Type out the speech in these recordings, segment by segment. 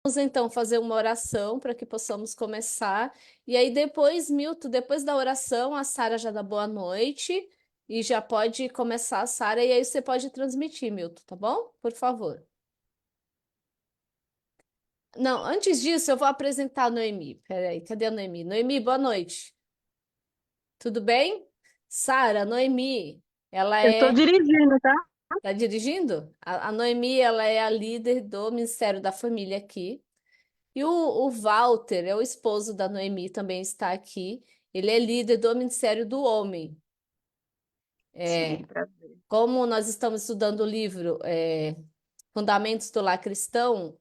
Vamos então fazer uma oração para que possamos começar. E aí depois, Milton, depois da oração, a Sara já dá boa noite e já pode começar a Sara e aí você pode transmitir, Milton, tá bom? Por favor. Não, antes disso, eu vou apresentar a Noemi. Peraí, cadê a Noemi? Noemi, boa noite. Tudo bem? Sara, Noemi, ela Eu estou é. dirigindo, tá? Tá dirigindo? A Noemi, ela é a líder do Ministério da Família aqui. E o Walter, é o esposo da Noemi, também está aqui. Ele é líder do Ministério do Homem. Sim, É, prazer. como nós estamos estudando o livro Fundamentos do Lar Cristão,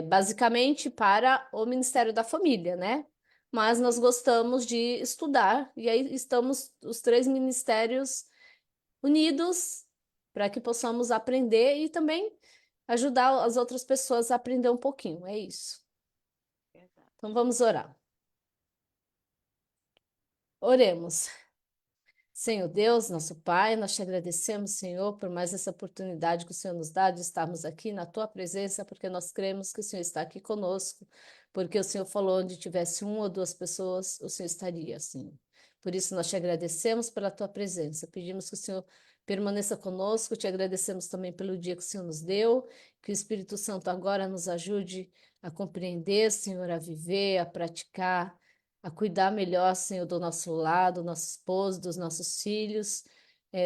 basicamente para o Ministério da Família, né? Mas nós gostamos de estudar, e aí estamos os três ministérios unidos para que possamos aprender e também ajudar as outras pessoas a aprender um pouquinho. É isso. Verdade. Então vamos orar. Oremos. Senhor Deus, nosso Pai, nós te agradecemos, Senhor, por mais essa oportunidade que o Senhor nos dá de estarmos aqui na tua presença, porque nós cremos que o Senhor está aqui conosco, porque o Senhor falou onde tivesse uma ou duas pessoas, o Senhor estaria, Senhor. Por isso nós te agradecemos pela tua presença. Pedimos que o Senhor permaneça conosco, te agradecemos também pelo dia que o Senhor nos deu, que o Espírito Santo agora nos ajude a compreender, Senhor, a viver, a praticar a cuidar melhor, Senhor, do nosso lado, do nosso esposo, dos nossos filhos,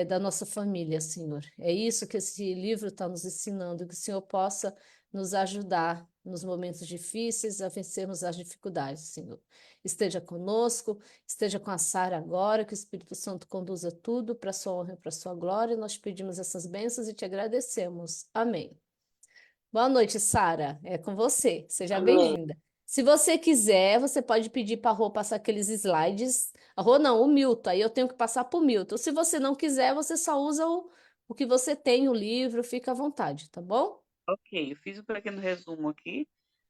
da nossa família, Senhor. É isso que esse livro está nos ensinando, que o Senhor possa nos ajudar nos momentos difíceis a vencermos as dificuldades, Senhor. Esteja conosco, esteja com a Sara agora, que o Espírito Santo conduza tudo para a sua honra e para a sua glória. Nós pedimos essas bênçãos e te agradecemos. Amém. Boa noite, Sara. É com você. Seja Amém. bem-vinda. Se você quiser, você pode pedir para a Rô passar aqueles slides. A Rô não, o Milton. Aí eu tenho que passar para o Milton. Se você não quiser, você só usa o que você tem, o livro, fica à vontade, tá bom? Ok, eu fiz um pequeno resumo aqui.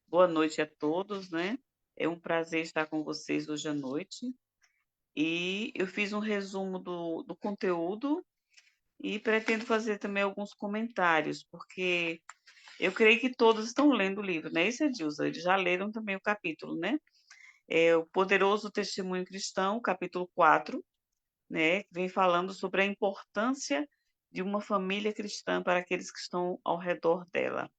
Boa noite a todos, né? É um prazer estar com vocês hoje à noite. E eu fiz um resumo do conteúdo e pretendo fazer também alguns comentários, porque eu creio que todos estão lendo o livro, né? Isso é Dilsa, eles já leram também o capítulo, né? É o Poderoso Testemunho Cristão, capítulo 4, né? Vem falando sobre a importância de uma família cristã para aqueles que estão ao redor dela.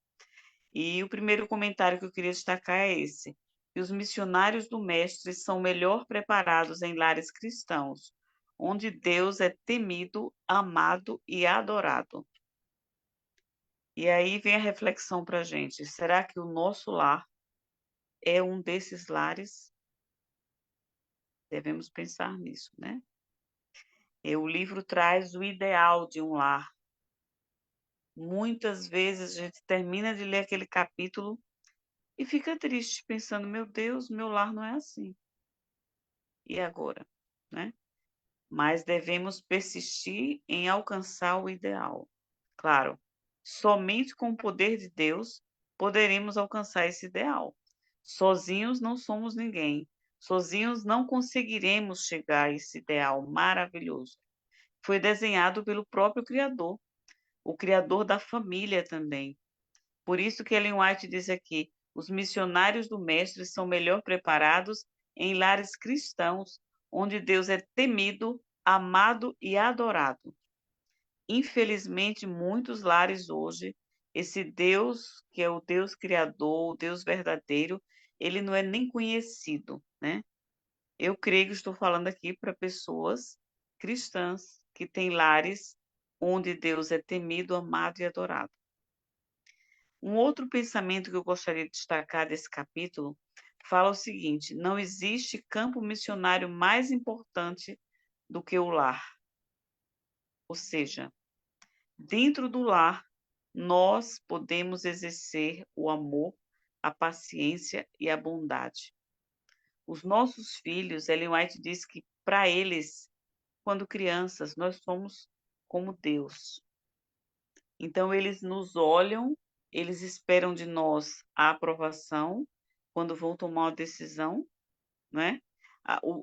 E o primeiro comentário que eu queria destacar é esse: que os missionários do Mestre são melhor preparados em lares cristãos, onde Deus é temido, amado e adorado. E aí vem a reflexão para a gente: será que o nosso lar é um desses lares? Devemos pensar nisso, né? E o livro traz o ideal de um lar. Muitas vezes a gente termina de ler aquele capítulo e fica triste, pensando: meu Deus, meu lar não é assim. E agora? Né? Mas devemos persistir em alcançar o ideal. Claro, somente com o poder de Deus poderemos alcançar esse ideal. Sozinhos não somos ninguém. Sozinhos não conseguiremos chegar a esse ideal maravilhoso. Foi desenhado pelo próprio Criador, o Criador da família também. Por isso que Ellen White diz aqui: os missionários do Mestre são melhor preparados em lares cristãos, onde Deus é temido, amado e adorado. Infelizmente, muitos lares hoje, esse Deus, que é o Deus criador, o Deus verdadeiro, ele não é nem conhecido, né? Eu creio que estou falando aqui para pessoas cristãs que têm lares onde Deus é temido, amado e adorado. Um outro pensamento que eu gostaria de destacar desse capítulo fala o seguinte: não existe campo missionário mais importante do que o lar. Ou seja, dentro do lar, nós podemos exercer o amor, a paciência e a bondade. Os nossos filhos, Ellen White diz que para eles, quando crianças, nós somos como Deus. Então, eles nos olham, eles esperam de nós a aprovação quando vão tomar uma decisão, né?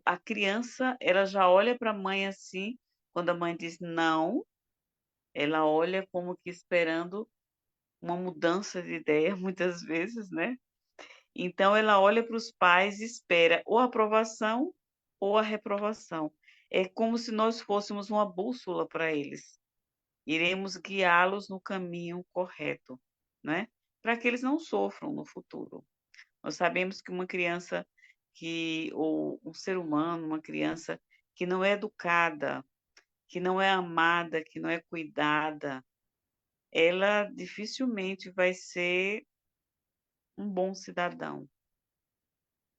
A criança, ela já olha para a mãe assim, quando a mãe diz não, ela olha como que esperando uma mudança de ideia muitas vezes, né? Então ela olha para os pais e espera ou a aprovação ou a reprovação. É como se nós fôssemos uma bússola para eles. Iremos guiá-los no caminho correto, né? Para que eles não sofram no futuro. Nós sabemos que uma criança ou um ser humano, uma criança que não é educada, que não é amada, que não é cuidada, ela dificilmente vai ser um bom cidadão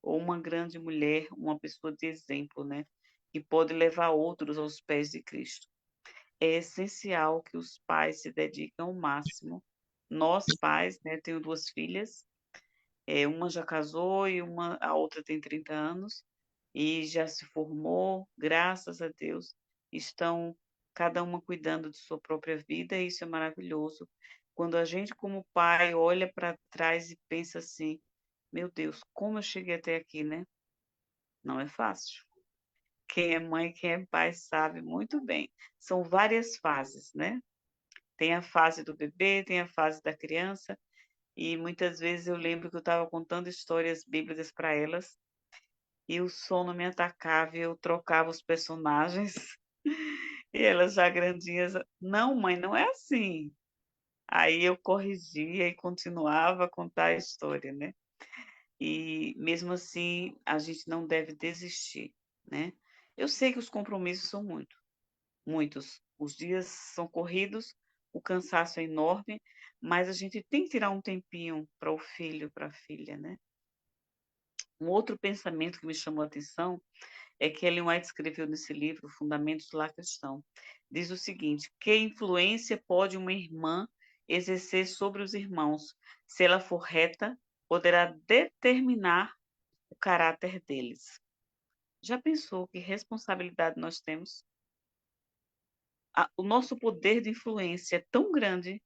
ou uma grande mulher, uma pessoa de exemplo, né? Que pode levar outros aos pés de Cristo. É essencial que os pais se dediquem ao máximo. Nós, pais, né? Tenho duas filhas, uma já casou e a outra tem 30 anos e já se formou, graças a Deus, estão cada uma cuidando de sua própria vida, e isso é maravilhoso. Quando a gente, como pai, olha para trás e pensa assim: meu Deus, como eu cheguei até aqui, né? Não é fácil. Quem é mãe, quem é pai sabe muito bem. São várias fases, né? Tem a fase do bebê, tem a fase da criança, e muitas vezes eu lembro que eu estava contando histórias bíblicas para elas e o sono me atacava e eu trocava os personagens e elas já grandinhas, não, mãe, não é assim. Aí eu corrigia e continuava a contar a história, né? E mesmo assim, a gente não deve desistir, né? Eu sei que os compromissos são muitos. Os dias são corridos, o cansaço é enorme, mas a gente tem que tirar um tempinho para o filho, para a filha, né? Um outro pensamento que me chamou a atenção é que Ellen White escreveu nesse livro, Fundamentos do Lar Cristão. Diz o seguinte: que influência pode uma irmã exercer sobre os irmãos? Se ela for reta, poderá determinar o caráter deles. Já pensou que responsabilidade nós temos? O nosso poder de influência é tão grande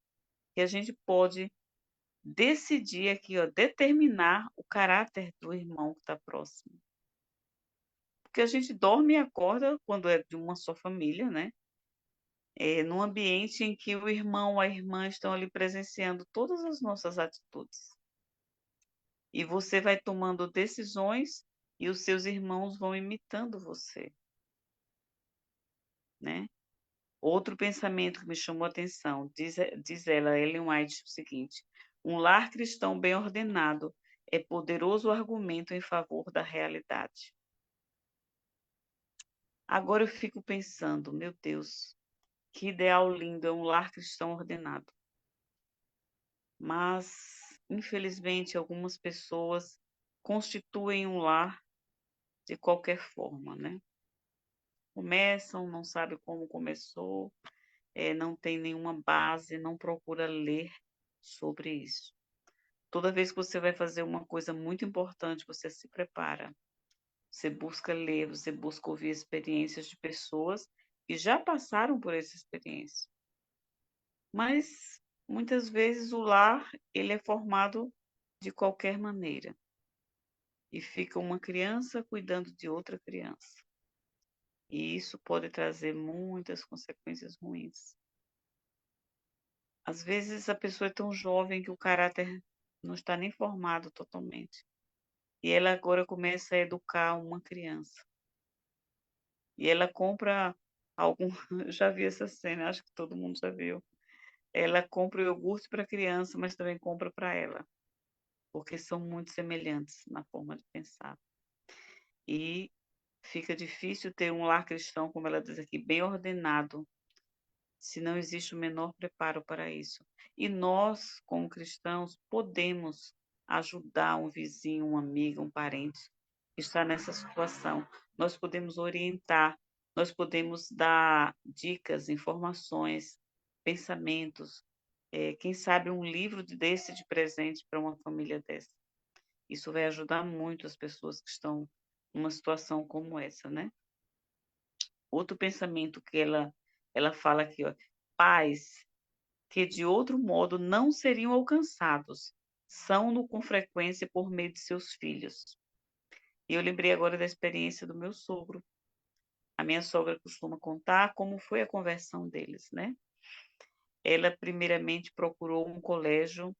que a gente pode decidir aqui, ó, determinar o caráter do irmão que está próximo. Porque a gente dorme e acorda quando é de uma só família, né? Num ambiente em que o irmão ou a irmã estão ali presenciando todas as nossas atitudes. E você vai tomando decisões e os seus irmãos vão imitando você, né? Outro pensamento que me chamou a atenção, diz ela, Ellen White, o seguinte: um lar cristão bem ordenado é poderoso argumento em favor da realidade. Agora eu fico pensando, meu Deus, que ideal lindo é um lar cristão ordenado. Mas, infelizmente, algumas pessoas constituem um lar de qualquer forma, né? Começam, não sabe como começou, não tem nenhuma base, não procura ler sobre isso. Toda vez que você vai fazer uma coisa muito importante, você se prepara. Você busca ler, você busca ouvir experiências de pessoas que já passaram por essa experiência. Mas muitas vezes o lar, ele é formado de qualquer maneira. E fica uma criança cuidando de outra criança. E isso pode trazer muitas consequências ruins. Às vezes a pessoa é tão jovem que o caráter não está nem formado totalmente. E ela agora começa a educar uma criança. E ela compra algum. Eu já vi essa cena, acho que todo mundo já viu. Ela compra o iogurte para a criança, mas também compra para ela, porque são muito semelhantes na forma de pensar. E fica difícil ter um lar cristão, como ela diz aqui, bem ordenado, se não existe o menor preparo para isso. E nós, como cristãos, podemos ajudar um vizinho, um amigo, um parente que está nessa situação. Nós podemos orientar, nós podemos dar dicas, informações, pensamentos, quem sabe um livro desse de presente para uma família dessa. Isso vai ajudar muito as pessoas que estão numa situação como essa, né? Outro pensamento que ela fala aqui, ó, pais que de outro modo não seriam alcançados, são-no com frequência por meio de seus filhos. E eu lembrei agora da experiência do meu sogro. A minha sogra costuma contar como foi a conversão deles, né? ela primeiramente procurou um colégio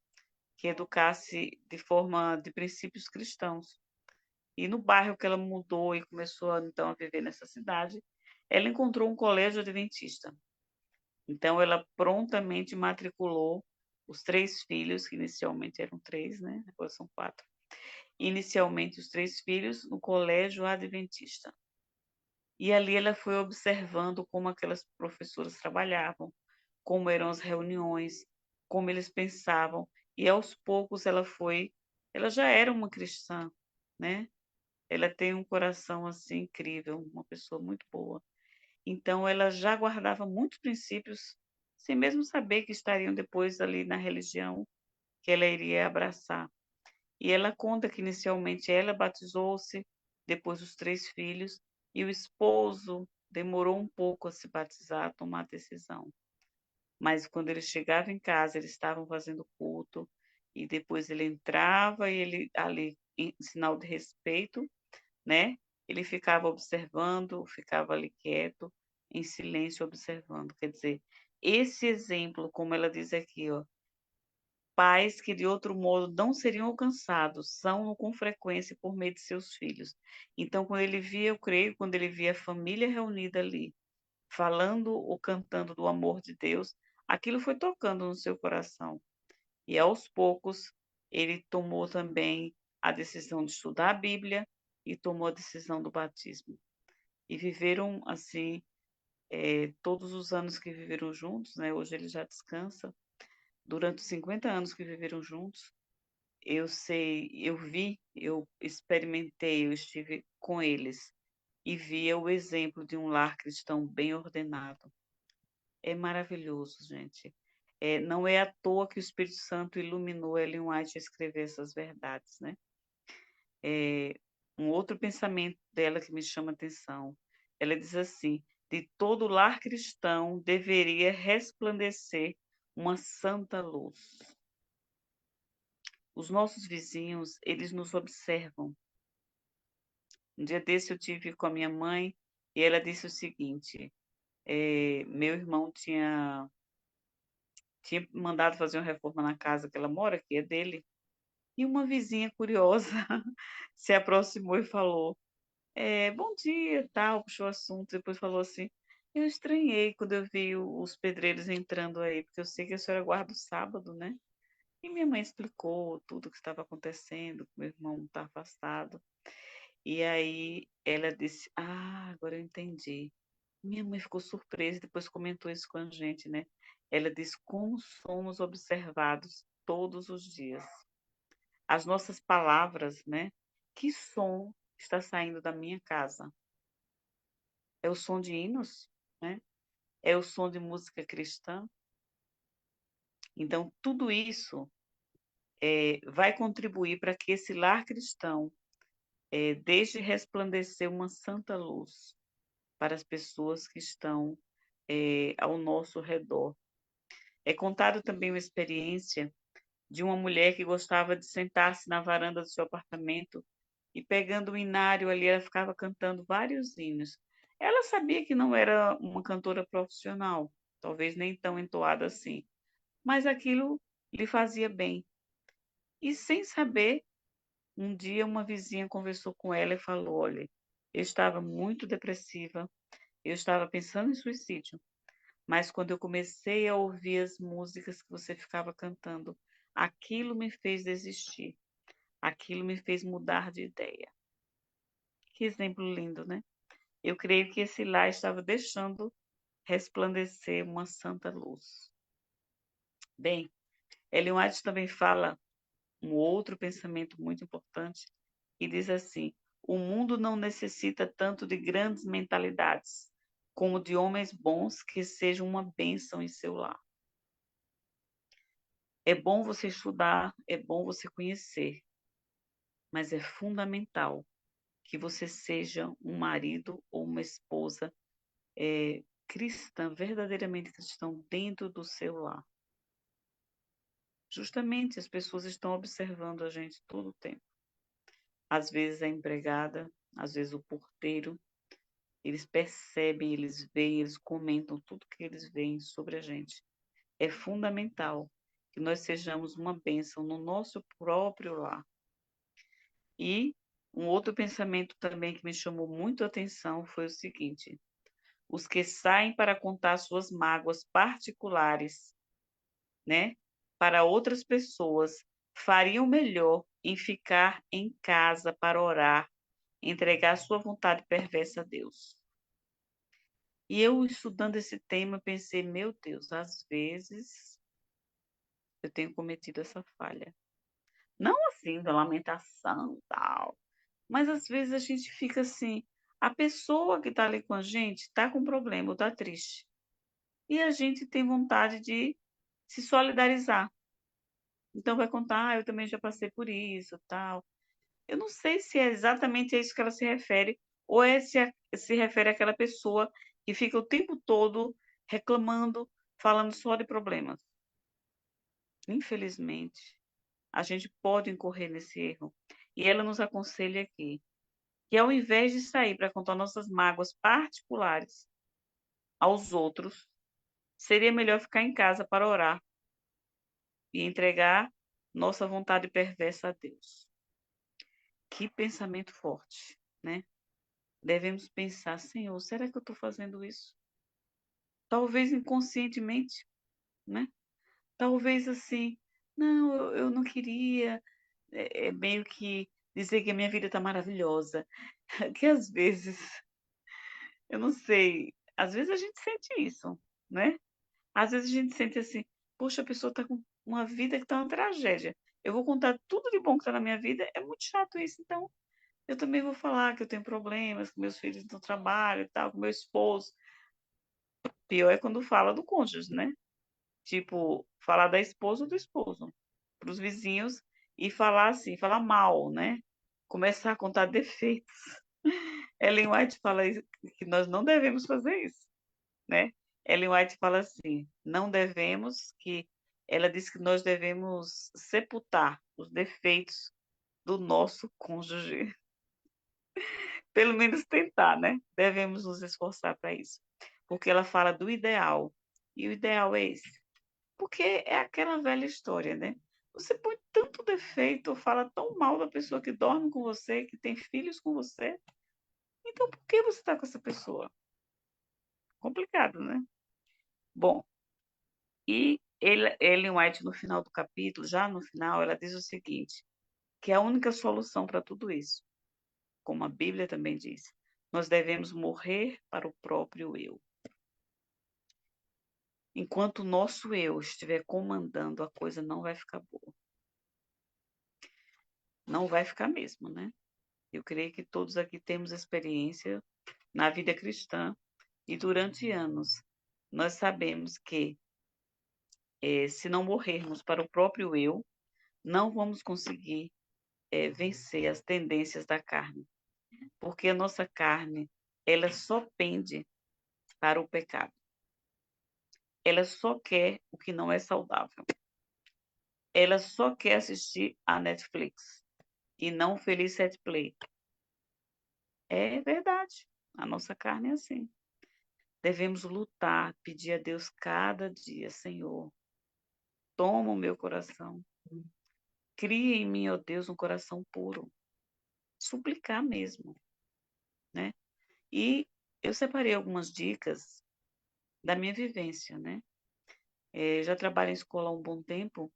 que educasse de forma de princípios cristãos. E no bairro que ela mudou e começou então a viver nessa cidade, ela encontrou um colégio adventista. Então ela prontamente matriculou os 3 filhos, que inicialmente eram 3, né? Agora são 4. Inicialmente os 3 filhos no colégio adventista. E ali ela foi observando como aquelas professoras trabalhavam, como eram as reuniões, como eles pensavam, e aos poucos ela já era uma cristã, né? Ela tem um coração assim incrível, uma pessoa muito boa. Então ela já guardava muitos princípios, sem mesmo saber que estariam depois ali na religião que ela iria abraçar. E ela conta que inicialmente ela batizou-se, depois os 3 filhos, e o esposo demorou um pouco a se batizar, a tomar a decisão. Mas quando ele chegava em casa, eles estavam fazendo culto, e depois ele entrava e ele ali, em sinal de respeito, né? Ele ficava observando, ficava ali quieto, em silêncio, observando. Quer dizer, esse exemplo, como ela diz aqui, ó, pais que de outro modo não seriam alcançados, são com frequência por meio de seus filhos. Então, quando ele via, eu creio, quando ele via a família reunida ali, falando ou cantando do amor de Deus, aquilo foi tocando no seu coração. E aos poucos, ele tomou também a decisão de estudar a Bíblia e tomou a decisão do batismo. E viveram assim, todos os anos que viveram juntos, né? Hoje ele já descansa. Durante os 50 anos que viveram juntos, eu sei, eu vi, eu experimentei, eu estive com eles e via o exemplo de um lar cristão bem ordenado. É maravilhoso, gente. Não é à toa que o Espírito Santo iluminou Ellen White a escrever essas verdades, né? Um outro pensamento dela que me chama a atenção. Ela diz assim: de todo lar cristão deveria resplandecer uma santa luz. Os nossos vizinhos, eles nos observam. Um dia desse eu tive com a minha mãe e ela disse o seguinte: meu irmão tinha mandado fazer uma reforma na casa que ela mora, que é dele, e uma vizinha curiosa se aproximou e falou: bom dia, tal, puxou o assunto, depois falou assim: eu estranhei quando eu vi os pedreiros entrando aí, porque eu sei que a senhora guarda o sábado, né? E minha mãe explicou tudo o que estava acontecendo, que meu irmão está afastado. E aí ela disse: ah, agora eu entendi. Minha mãe ficou surpresa e depois comentou isso com a gente, né? Ela disse: como somos observados todos os dias. As nossas palavras, né? Que som está saindo da minha casa? É o som de hinos, né? É o som de música cristã. Então, tudo isso vai contribuir para que esse lar cristão deixe resplandecer uma santa luz para as pessoas que estão ao nosso redor. É contada também uma experiência de uma mulher que gostava de sentar-se na varanda do seu apartamento e pegando o inário ali, ela ficava cantando vários hinos. Ela sabia que não era uma cantora profissional, talvez nem tão entoada assim, mas aquilo lhe fazia bem. E sem saber, um dia uma vizinha conversou com ela e falou: olha, eu estava muito depressiva, eu estava pensando em suicídio, mas quando eu comecei a ouvir as músicas que você ficava cantando, aquilo me fez desistir, aquilo me fez mudar de ideia. Que exemplo lindo, né? Eu creio que esse lar estava deixando resplandecer uma santa luz. Bem, Ellen White também fala um outro pensamento muito importante e diz assim: o mundo não necessita tanto de grandes mentalidades, como de homens bons que sejam uma bênção em seu lar. É bom você estudar, é bom você conhecer, mas é fundamental que você seja um marido ou uma esposa cristã, verdadeiramente cristão, dentro do seu lar. Justamente as pessoas estão observando a gente todo o tempo. Às vezes a empregada, às vezes o porteiro, eles percebem, eles veem, eles comentam tudo que eles veem sobre a gente. é fundamental que nós sejamos uma bênção no nosso próprio lar. E um outro pensamento também que me chamou muito a atenção foi o seguinte: os que saem para contar suas mágoas particulares, né, para outras pessoas, fariam melhor em ficar em casa para orar, entregar sua vontade perversa a Deus. E eu, estudando esse tema, pensei, meu Deus, às vezes eu tenho cometido essa falha. Não assim, da lamentação e tal, mas às vezes a gente fica assim, a pessoa que está ali com a gente está com problema, ou está triste. E a gente tem vontade de se solidarizar. Então vai contar, eu também já passei por isso, tal. Eu não sei se é exatamente a isso que ela se refere, ou se refere àquela pessoa que fica o tempo todo reclamando, falando só de problemas. Infelizmente, a gente pode incorrer nesse erro. E ela nos aconselha aqui que, ao invés de sair para contar nossas mágoas particulares aos outros, seria melhor ficar em casa para orar e entregar nossa vontade perversa a Deus. Que pensamento forte, né? Devemos pensar, Senhor, será que eu estou fazendo isso? Talvez inconscientemente, né? Talvez assim, não, eu não queria, meio que dizer que a minha vida está maravilhosa. Que às vezes, eu não sei, às vezes a gente sente isso, né? Às vezes a gente sente assim, poxa, a pessoa está com uma vida que está uma tragédia. Eu vou contar tudo de bom que está na minha vida, é muito chato isso, então eu também vou falar que eu tenho problemas com meus filhos no trabalho e tal, com meu esposo. Pior é quando fala do cônjuge, né? Tipo, falar da esposa ou do esposo para os vizinhos e falar assim, falar mal, né? Começar a contar defeitos. Ellen White fala que nós não devemos fazer isso, né? Ellen White fala assim, não devemos que ela diz que nós devemos sepultar os defeitos do nosso cônjuge. Pelo menos tentar, né? Devemos nos esforçar para isso. Porque ela fala do ideal. E o ideal é esse. Porque é aquela velha história, né? Você põe tanto defeito, fala tão mal da pessoa que dorme com você, que tem filhos com você. Então, por que você está com essa pessoa? Complicado, né? Bom, e Ellen White, no final do capítulo, já no final, ela diz o seguinte, que a única solução para tudo isso, como a Bíblia também diz, nós devemos morrer para o próprio eu. Enquanto o nosso eu estiver comandando, a coisa não vai ficar boa. Não vai ficar mesmo, né? Eu creio que todos aqui temos experiência na vida cristã e durante anos nós sabemos que se não morrermos para o próprio eu, não vamos conseguir vencer as tendências da carne, porque a nossa carne ela só pende para o pecado. Ela só quer o que não é saudável. Ela só quer assistir a Netflix e não o Feliz Set Play. É verdade. A nossa carne é assim. Devemos lutar, pedir a Deus cada dia, Senhor, toma o meu coração. Cria em mim, ó Deus, um coração puro. Suplicar mesmo, né? E eu separei algumas dicas da minha vivência, né? Já trabalho em escola há um bom tempo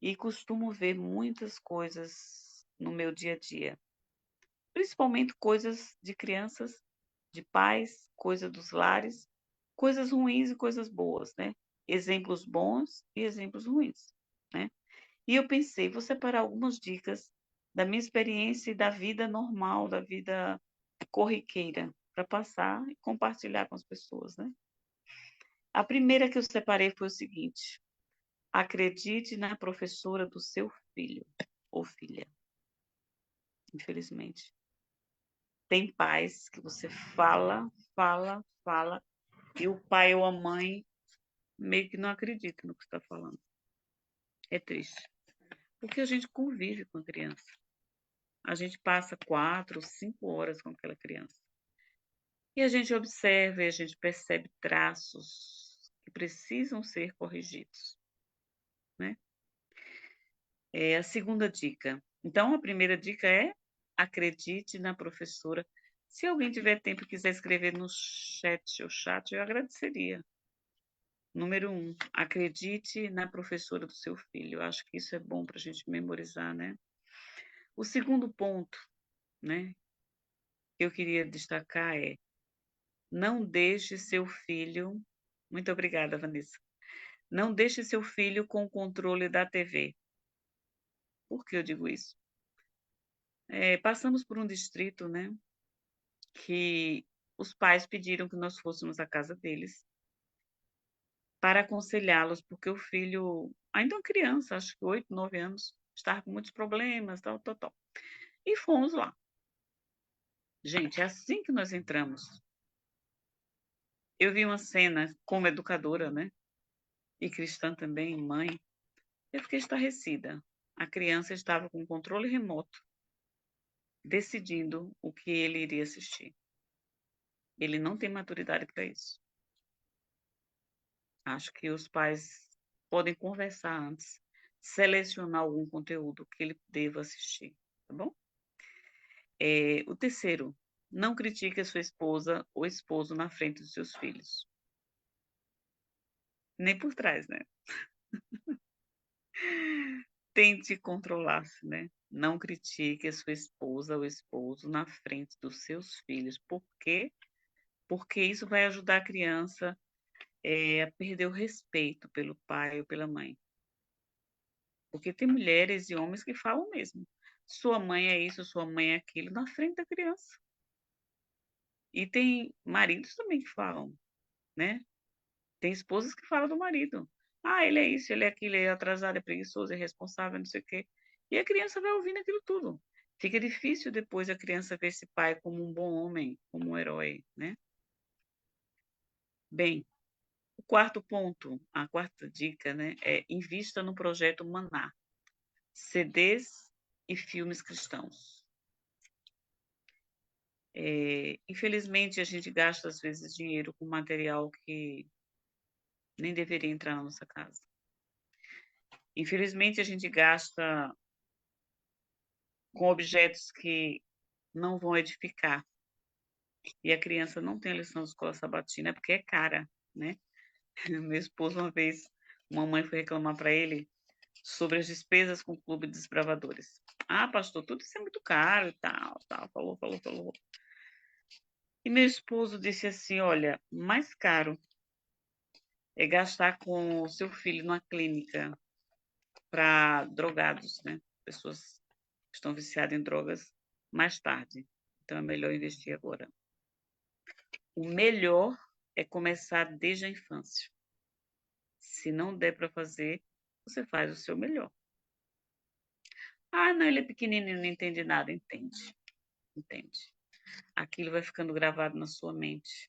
e costumo ver muitas coisas no meu dia a dia, principalmente coisas de crianças, de pais, coisas dos lares, coisas ruins e coisas boas, né? Exemplos bons e exemplos ruins, né? E eu pensei, vou separar algumas dicas da minha experiência e da vida normal, da vida corriqueira, para passar e compartilhar com as pessoas, né? A primeira que eu separei foi o seguinte: acredite na professora do seu filho ou filha. Infelizmente, tem pais que você fala, fala, fala, e o pai ou a mãe meio que não acredita no que está falando. É triste, porque a gente convive com a criança. A gente passa 4, 5 horas com aquela criança. E a gente observa e a gente percebe traços que precisam ser corrigidos, né? A segunda dica. Então, a primeira dica é acredite na professora. Se alguém tiver tempo e quiser escrever no chat, eu agradeceria. Número 1, acredite na professora do seu filho. Eu acho que isso é bom para a gente memorizar, né? O segundo ponto, né, que eu queria destacar é: não deixe seu filho. Muito obrigada, Vanessa. Não deixe seu filho com o controle da TV. Por que eu digo isso? Passamos por um distrito, né, que os pais pediram que nós fôssemos à casa deles para aconselhá-los, porque o filho, ainda uma criança, acho que 8, 9 anos, estava com muitos problemas, tal, tal, tal. E fomos lá. Gente, é assim que nós entramos. Eu vi uma cena como educadora, né? E cristã também, mãe. Eu fiquei estarrecida. A criança estava com controle remoto, decidindo o que ele iria assistir. Ele não tem maturidade para isso. Acho que os pais podem conversar antes, selecionar algum conteúdo que ele deva assistir, tá bom? O terceiro, não critique a sua esposa ou esposo na frente dos seus filhos. Nem por trás, né? Tente controlar-se, né? Não critique a sua esposa ou esposo na frente dos seus filhos. Por quê? Porque isso vai ajudar a criança a perder o respeito pelo pai ou pela mãe. Porque tem mulheres e homens que falam mesmo. Sua mãe é isso, sua mãe é aquilo, na frente da criança. E tem maridos também que falam, né? Tem esposas que falam do marido. Ah, ele é isso, ele é aquilo, ele é atrasado, é preguiçoso, é irresponsável, não sei o quê. E a criança vai ouvindo aquilo tudo. Fica difícil depois a criança ver esse pai como um bom homem, como um herói, né? Bem, o quarto ponto, a quarta dica, né, é invista no projeto Maná, CDs e filmes cristãos. Infelizmente, a gente gasta, às vezes, dinheiro com material que nem deveria entrar na nossa casa. Infelizmente, a gente gasta com objetos que não vão edificar. E a criança não tem a lição de escola sabatina porque é cara, né? Meu esposo, uma vez, uma mãe foi reclamar para ele sobre as despesas com o Clube de Desbravadores. Ah, pastor, tudo isso é muito caro e tal, tal, falou. E meu esposo disse assim: olha, mais caro é gastar com o seu filho numa clínica para drogados, né? Pessoas que estão viciadas em drogas mais tarde. Então é melhor investir agora. O melhor é começar desde a infância. Se não der para fazer, você faz o seu melhor. Ah, não, ele é pequenininho, não entende nada. Entende, entende. Aquilo vai ficando gravado na sua mente,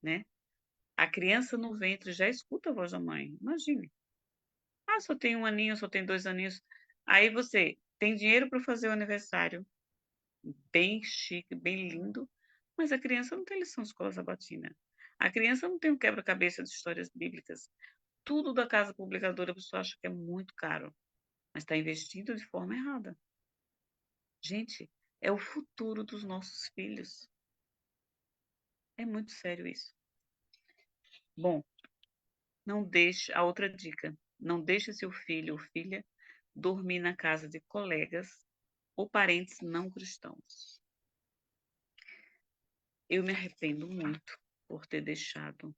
né? A criança no ventre já escuta a voz da mãe. Imagine. Ah, só tem um aninho, só tem 2 aninhos. Aí você tem dinheiro para fazer o aniversário, bem chique, bem lindo, mas a criança não tem lição de escola sabatina. A criança não tem um quebra-cabeça de histórias bíblicas. Tudo da casa publicadora a pessoa acha que é muito caro, mas está investindo de forma errada. Gente, é o futuro dos nossos filhos. É muito sério isso. Bom, não deixe, a outra dica, não deixe seu filho ou filha dormir na casa de colegas ou parentes não cristãos. Eu me arrependo muito por ter deixado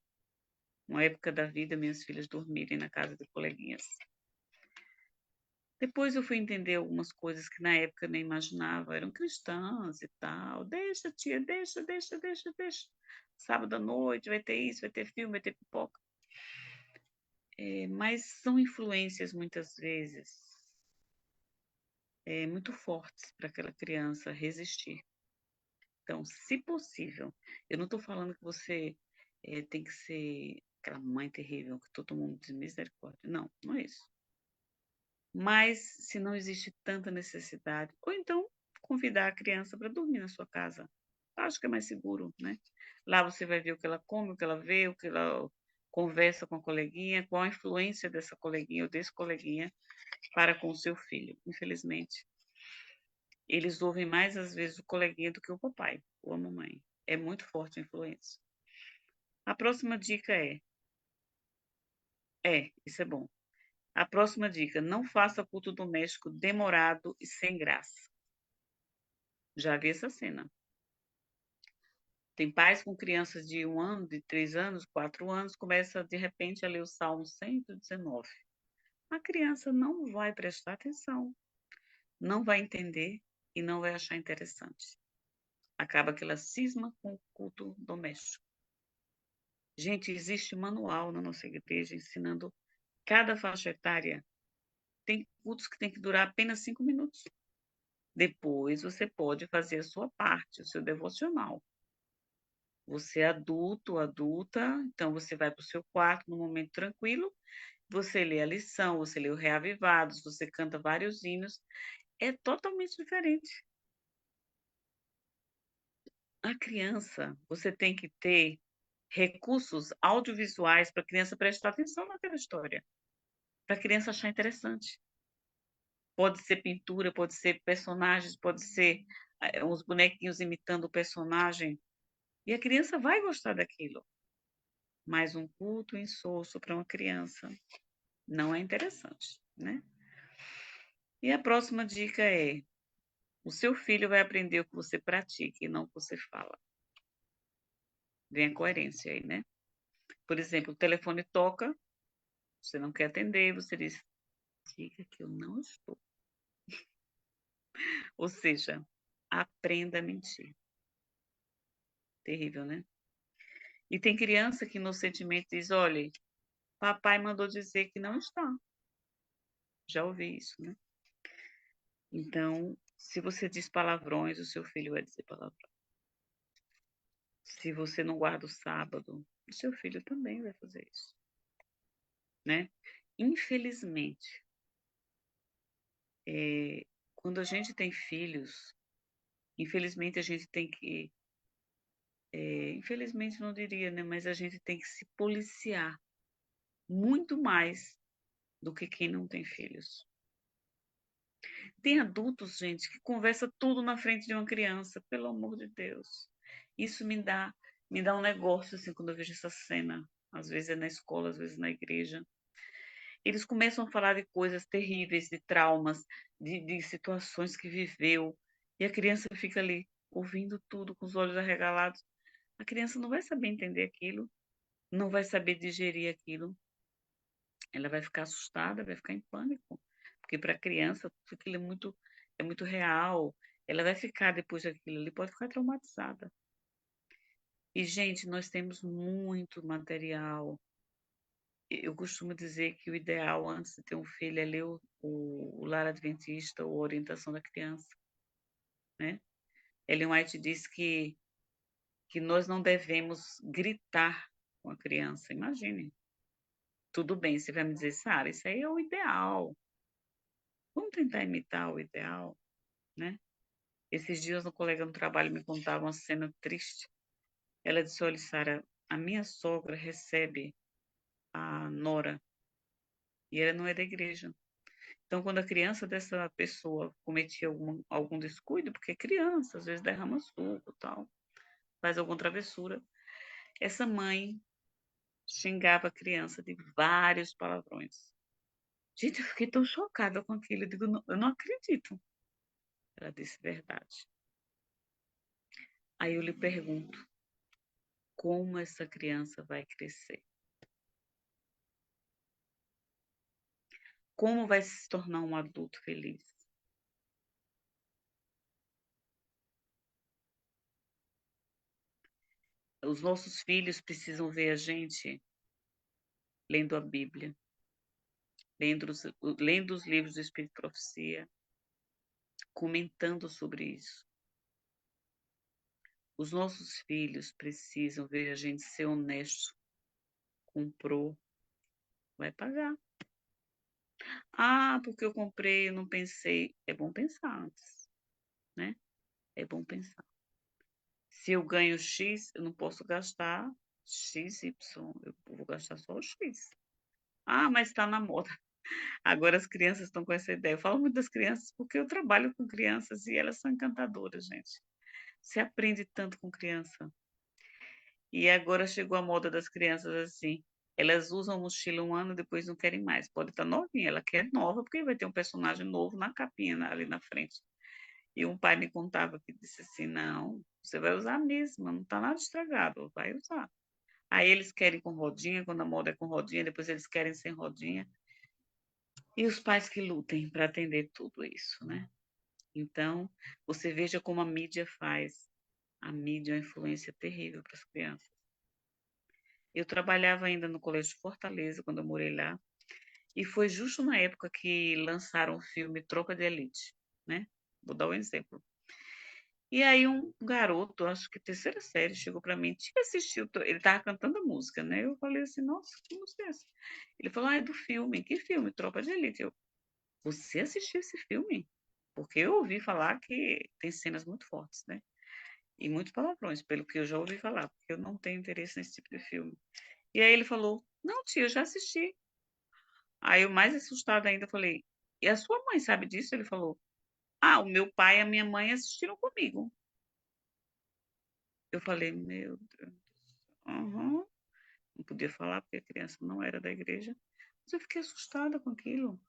uma época da vida minhas filhas dormirem na casa de coleguinhas. Depois eu fui entender algumas coisas que na época eu nem imaginava, eram cristãs e tal. Deixa, tia, deixa. Sábado à noite vai ter isso, vai ter filme, vai ter pipoca. Mas são influências muitas vezes muito fortes para aquela criança resistir. Então, se possível, eu não estou falando que você tem que ser aquela mãe terrível que todo mundo diz misericórdia. Não, não é isso. Mas se não existe tanta necessidade, ou então convidar a criança para dormir na sua casa. Acho que é mais seguro, né? Lá você vai ver o que ela come, o que ela vê, conversa com a coleguinha, qual a influência dessa coleguinha ou desse coleguinha para com o seu filho. Infelizmente, eles ouvem mais às vezes o coleguinha do que o papai ou a mamãe. É muito forte a influência. A próxima dica isso é bom. A próxima dica, não faça culto doméstico demorado e sem graça. Já vi essa cena. Tem pais com crianças de 1 ano, de 3 anos, 4 anos, começa de repente a ler o Salmo 119. A criança não vai prestar atenção, não vai entender e não vai achar interessante. Acaba que ela cisma com o culto doméstico. Gente, existe manual na nossa igreja ensinando cada faixa etária. Tem cultos que tem que durar apenas 5 minutos. Depois você pode fazer a sua parte, o seu devocional. Você é adulto, adulta, então você vai para o seu quarto num momento tranquilo, você lê a lição, você lê o Reavivados, você canta vários hinos, é totalmente diferente. A criança, você tem que ter recursos audiovisuais para a criança prestar atenção naquela história, para a criança achar interessante. Pode ser pintura, pode ser personagens, pode ser uns bonequinhos imitando o personagem, e a criança vai gostar daquilo. Mas um culto insosso para uma criança não é interessante, né? E a próxima dica é: o seu filho vai aprender o que você pratica e não o que você fala. Vem a coerência aí, né? Por exemplo, o telefone toca, você não quer atender, você diz: diga que eu não estou. Ou seja, aprenda a mentir. Terrível, né? E tem criança que inocentemente diz: olha, papai mandou dizer que não está. Já ouvi isso, né? Então, se você diz palavrões, o seu filho vai dizer palavrões. Se você não guarda o sábado, o seu filho também vai fazer isso, né? Infelizmente, quando a gente tem filhos, infelizmente a gente tem que, infelizmente não diria, né? Mas a gente tem que se policiar muito mais do que quem não tem filhos. Tem adultos, gente, que conversa tudo na frente de uma criança, pelo amor de Deus. Isso me dá um negócio assim quando eu vejo essa cena. Às vezes é na escola, às vezes na igreja. Eles começam a falar de coisas terríveis, de traumas, de situações que viveu, e a criança fica ali ouvindo tudo com os olhos arregalados. A criança não vai saber entender aquilo, não vai saber digerir aquilo. Ela vai ficar assustada, vai ficar em pânico, porque para a criança aquilo é muito real. Ela vai ficar depois daquilo ali, pode ficar traumatizada. E, gente, nós temos muito material. Eu costumo dizer que o ideal antes de ter um filho é ler o Lar Adventista ou Orientação da Criança, né? Ellen White diz que nós não devemos gritar com a criança. Imagine. Tudo bem, você vai me dizer, Sara, isso aí é o ideal. Vamos tentar imitar o ideal, né? Esses dias um colega no trabalho me contava uma cena triste. Ela disse, olha, Sara, a minha sogra recebe a nora e ela não é da igreja. Então, quando a criança dessa pessoa cometia algum descuido, porque é criança, às vezes derrama suco tal, faz alguma travessura, essa mãe xingava a criança de vários palavrões. Gente, eu fiquei tão chocada com aquilo. Eu digo, eu não acredito. Ela disse verdade. Aí eu lhe pergunto, como essa criança vai crescer? Como vai se tornar um adulto feliz? Os nossos filhos precisam ver a gente lendo a Bíblia, lendo os livros do Espírito de Profecia, comentando sobre isso. Os nossos filhos precisam ver a gente ser honesto. Comprou, vai pagar. Ah, porque eu comprei, eu não pensei. É bom pensar antes, né? É bom pensar. Se eu ganho X, eu não posso gastar XY, eu vou gastar só o X. Ah, mas está na moda. Agora as crianças estão com essa ideia. Eu falo muito das crianças porque eu trabalho com crianças e elas são encantadoras, gente. Você aprende tanto com criança. E agora chegou a moda das crianças assim. Elas usam mochila um ano, depois não querem mais. Pode estar novinha, ela quer nova, porque vai ter um personagem novo na capinha ali na frente. E um pai me contava que disse assim: não, você vai usar a mesma, não está nada estragado, vai usar. Aí eles querem com rodinha, quando a moda é com rodinha, depois eles querem sem rodinha. E os pais que lutem para atender tudo isso, né? Então, você veja como a mídia faz. A mídia é uma influência terrível para as crianças. Eu trabalhava ainda no Colégio de Fortaleza, quando eu morei lá, e foi justo na época que lançaram o filme Tropa de Elite, né? Vou dar um exemplo. E aí um garoto, acho que terceira série, chegou para mim, tinha assistido, ele estava cantando a música, né? Eu falei assim, nossa, que música é essa? Ele falou, ah, é do filme. Que filme? Tropa de Elite. Eu, você assistiu esse filme? Porque eu ouvi falar que tem cenas muito fortes, né? E muitos palavrões, pelo que eu já ouvi falar, porque eu não tenho interesse nesse tipo de filme. E aí ele falou, não, tia, eu já assisti. Aí eu mais assustada ainda falei, e a sua mãe sabe disso? Ele falou, ah, o meu pai e a minha mãe assistiram comigo. Eu falei, meu Deus, uhum. Não podia falar porque a criança não era da igreja, mas eu fiquei assustada com aquilo.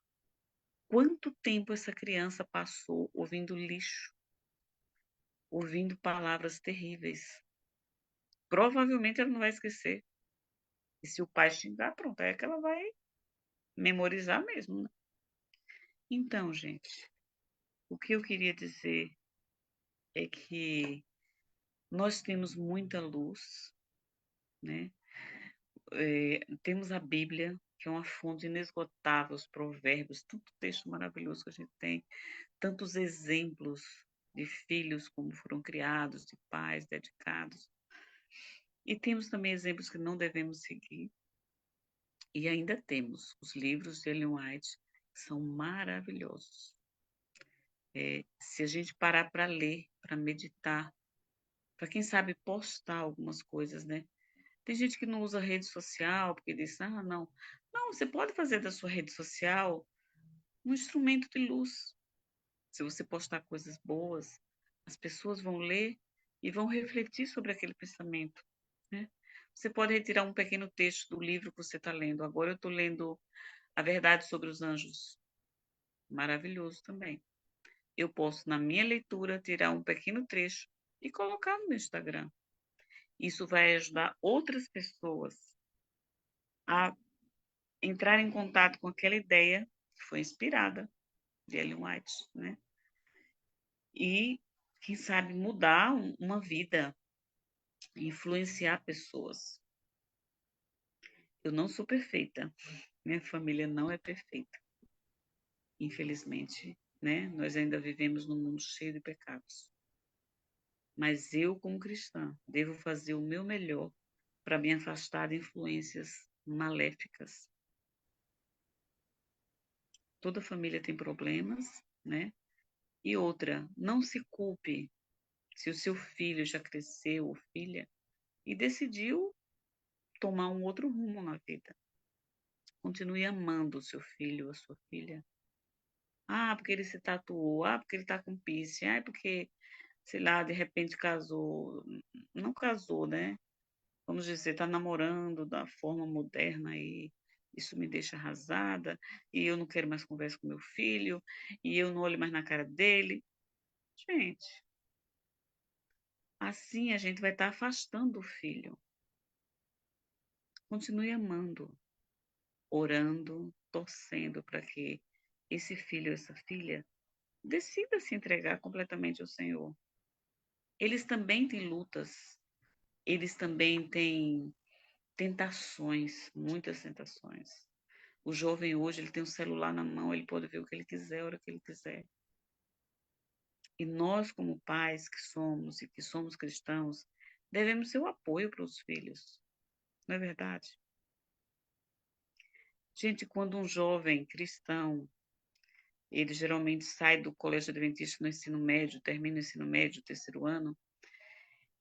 Quanto tempo essa criança passou ouvindo lixo, ouvindo palavras terríveis? Provavelmente ela não vai esquecer. E se o pai xingar, pronto, é que ela vai memorizar mesmo, né? Então, gente, o que eu queria dizer é que nós temos muita luz, né? Temos a Bíblia, que é uma fonte inesgotável, os provérbios, tanto texto maravilhoso que a gente tem, tantos exemplos de filhos como foram criados, de pais dedicados. E temos também exemplos que não devemos seguir. E ainda temos os livros de Ellen White, que são maravilhosos. Se a gente parar para ler, para meditar, para quem sabe postar algumas coisas, né? Tem gente que não usa rede social porque diz, ah, não. Não, você pode fazer da sua rede social um instrumento de luz. Se você postar coisas boas, as pessoas vão ler e vão refletir sobre aquele pensamento, né? Você pode retirar um pequeno texto do livro que você está lendo. Agora eu estou lendo A Verdade sobre os Anjos. Maravilhoso também. Eu posso, na minha leitura, tirar um pequeno trecho e colocar no meu Instagram. Isso vai ajudar outras pessoas a entrar em contato com aquela ideia que foi inspirada de Ellen White, né? E, quem sabe, mudar uma vida, influenciar pessoas. Eu não sou perfeita, minha família não é perfeita, infelizmente, né? Nós ainda vivemos num mundo cheio de pecados. Mas eu, como cristã, devo fazer o meu melhor para me afastar de influências maléficas. Toda família tem problemas, né? E outra, não se culpe se o seu filho já cresceu ou filha e decidiu tomar um outro rumo na vida. Continue amando o seu filho ou a sua filha. Ah, porque ele se tatuou. Ah, porque ele está com piercing. Ah, porque, sei lá, de repente casou. Não casou, né? Vamos dizer, está namorando da forma moderna e isso me deixa arrasada, e eu não quero mais conversa com meu filho, e eu não olho mais na cara dele. Gente, assim a gente vai estar afastando o filho. Continue amando, orando, torcendo para que esse filho ou essa filha decida se entregar completamente ao Senhor. Eles também têm lutas, eles também têm tentações, muitas tentações. O jovem hoje, ele tem um celular na mão, ele pode ver o que ele quiser, a hora que ele quiser. E nós, como pais que somos e que somos cristãos, devemos ser o apoio para os filhos. Não é verdade? Gente, quando um jovem cristão, ele geralmente sai do colégio adventista no ensino médio, termina o ensino médio, terceiro ano,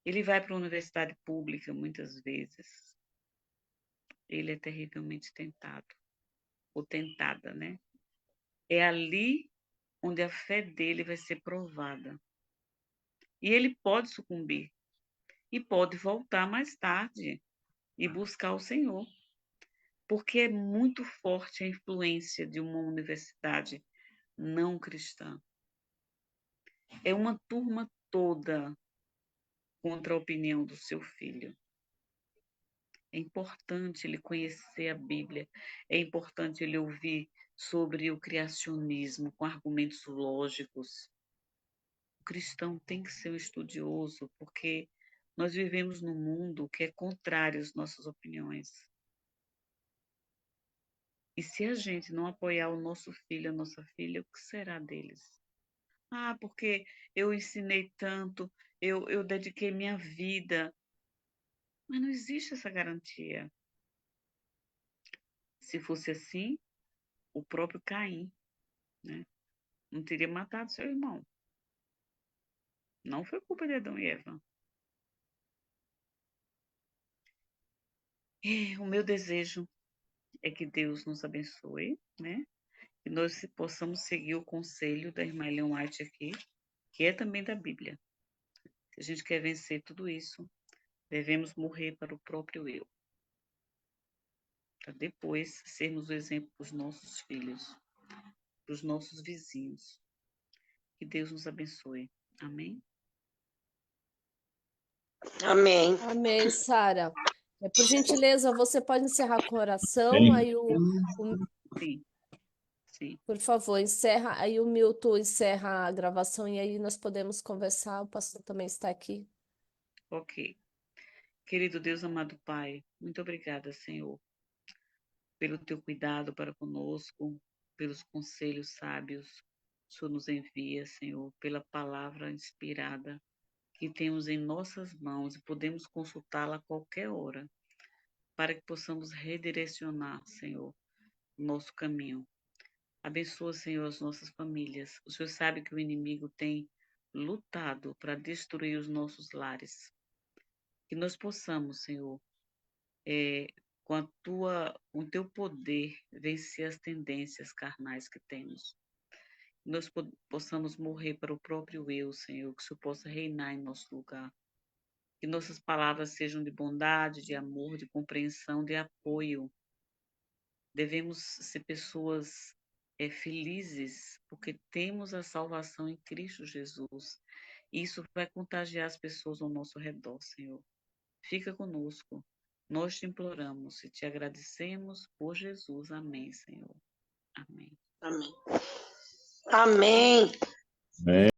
ele vai para a universidade pública muitas vezes. ele é terrivelmente tentado, ou tentada, né? É ali onde a fé dele vai ser provada. E ele pode sucumbir e pode voltar mais tarde e buscar o Senhor, porque é muito forte a influência de uma universidade não cristã. É uma turma toda contra a opinião do seu filho. É importante ele conhecer a Bíblia, é importante ele ouvir sobre o criacionismo com argumentos lógicos. O cristão tem que ser um estudioso, porque nós vivemos num mundo que é contrário às nossas opiniões. E se a gente não apoiar o nosso filho, a nossa filha, o que será deles? Ah, porque eu ensinei tanto, eu dediquei minha vida. Mas não existe essa garantia. Se fosse assim, o próprio Caim, né, não teria matado seu irmão. Não foi culpa de Adão e Eva. O meu desejo é que Deus nos abençoe, né? Que nós possamos seguir o conselho da irmã Ellen White aqui, que é também da Bíblia. Se a gente quer vencer tudo isso, devemos morrer para o próprio eu, para depois sermos o exemplo para os nossos filhos, para os nossos vizinhos. Que Deus nos abençoe. Amém? Amém. Amém, Sara. Por gentileza, você pode encerrar com oração, aí Sim, sim. por favor, encerra, aí o Milton encerra a gravação e aí nós podemos conversar, o pastor também está aqui. Ok. Querido Deus, amado Pai, muito obrigada, Senhor, pelo teu cuidado para conosco, pelos conselhos sábios que o Senhor nos envia, Senhor, pela palavra inspirada que temos em nossas mãos e podemos consultá-la a qualquer hora, para que possamos redirecionar, Senhor, o nosso caminho. Abençoa, Senhor, as nossas famílias. O Senhor sabe que o inimigo tem lutado para destruir os nossos lares. Que nós possamos, Senhor, com o teu poder, vencer as tendências carnais que temos. Que nós possamos morrer para o próprio eu, Senhor, que o Senhor possa reinar em nosso lugar. Que nossas palavras sejam de bondade, de amor, de compreensão, de apoio. Devemos ser pessoas felizes, porque temos a salvação em Cristo Jesus. E isso vai contagiar as pessoas ao nosso redor, Senhor. Fica conosco. Nós te imploramos e te agradecemos por Jesus. Amém, Senhor. Amém. Amém. Amém.